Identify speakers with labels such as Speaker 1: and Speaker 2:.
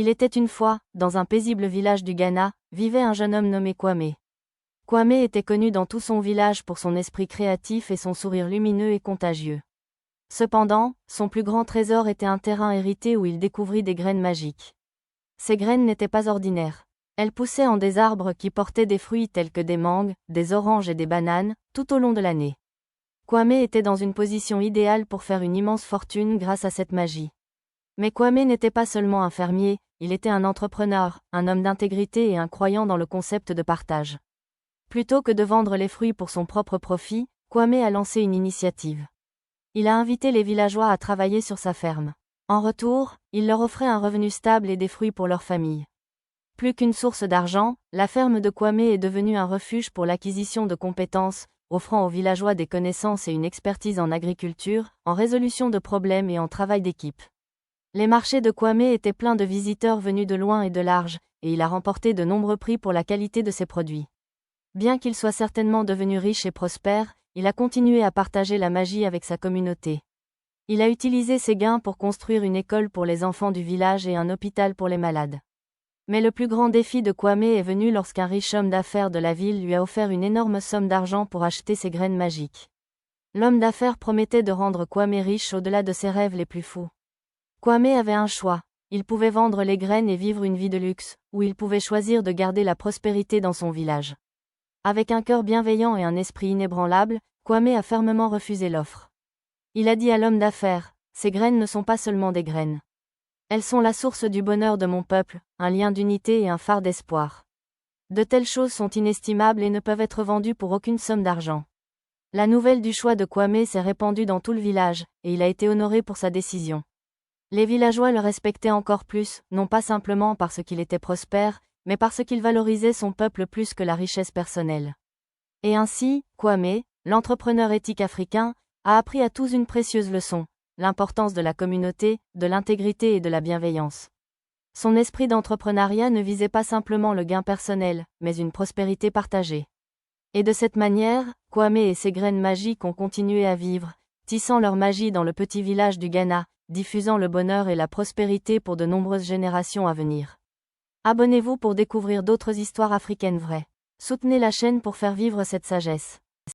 Speaker 1: Il était une fois, dans un paisible village du Ghana, vivait un jeune homme nommé Kwame. Kwame était connu dans tout son village pour son esprit créatif et son sourire lumineux et contagieux. Cependant, son plus grand trésor était un terrain hérité où il découvrit des graines magiques. Ces graines n'étaient pas ordinaires. Elles poussaient en des arbres qui portaient des fruits tels que des mangues, des oranges et des bananes, tout au long de l'année. Kwame était dans une position idéale pour faire une immense fortune grâce à cette magie. Mais Kwame n'était pas seulement un fermier, il était un entrepreneur, un homme d'intégrité et un croyant dans le concept de partage. Plutôt que de vendre les fruits pour son propre profit, Kwame a lancé une initiative. Il a invité les villageois à travailler sur sa ferme. En retour, il leur offrait un revenu stable et des fruits pour leur famille. Plus qu'une source d'argent, la ferme de Kwame est devenue un refuge pour l'acquisition de compétences, offrant aux villageois des connaissances et une expertise en agriculture, en résolution de problèmes et en travail d'équipe. Les marchés de Kwame étaient pleins de visiteurs venus de loin et de large, et il a remporté de nombreux prix pour la qualité de ses produits. Bien qu'il soit certainement devenu riche et prospère, il a continué à partager la magie avec sa communauté. Il a utilisé ses gains pour construire une école pour les enfants du village et un hôpital pour les malades. Mais le plus grand défi de Kwame est venu lorsqu'un riche homme d'affaires de la ville lui a offert une énorme somme d'argent pour acheter ses graines magiques. L'homme d'affaires promettait de rendre Kwame riche au-delà de ses rêves les plus fous. Kwame avait un choix. Il pouvait vendre les graines et vivre une vie de luxe, ou il pouvait choisir de garder la prospérité dans son village. Avec un cœur bienveillant et un esprit inébranlable, Kwame a fermement refusé l'offre. Il a dit à l'homme d'affaires, « Ces graines ne sont pas seulement des graines. Elles sont la source du bonheur de mon peuple, un lien d'unité et un phare d'espoir. De telles choses sont inestimables et ne peuvent être vendues pour aucune somme d'argent. » La nouvelle du choix de Kwame s'est répandue dans tout le village, et il a été honoré pour sa décision. Les villageois le respectaient encore plus, non pas simplement parce qu'il était prospère, mais parce qu'il valorisait son peuple plus que la richesse personnelle. Et ainsi, Kwame, l'entrepreneur éthique africain, a appris à tous une précieuse leçon, l'importance de la communauté, de l'intégrité et de la bienveillance. Son esprit d'entrepreneuriat ne visait pas simplement le gain personnel, mais une prospérité partagée. Et de cette manière, Kwame et ses graines magiques ont continué à vivre, tissant leur magie dans le petit village du Ghana, diffusant le bonheur et la prospérité pour de nombreuses générations à venir. Abonnez-vous pour découvrir d'autres histoires africaines vraies. Soutenez la chaîne pour faire vivre cette sagesse.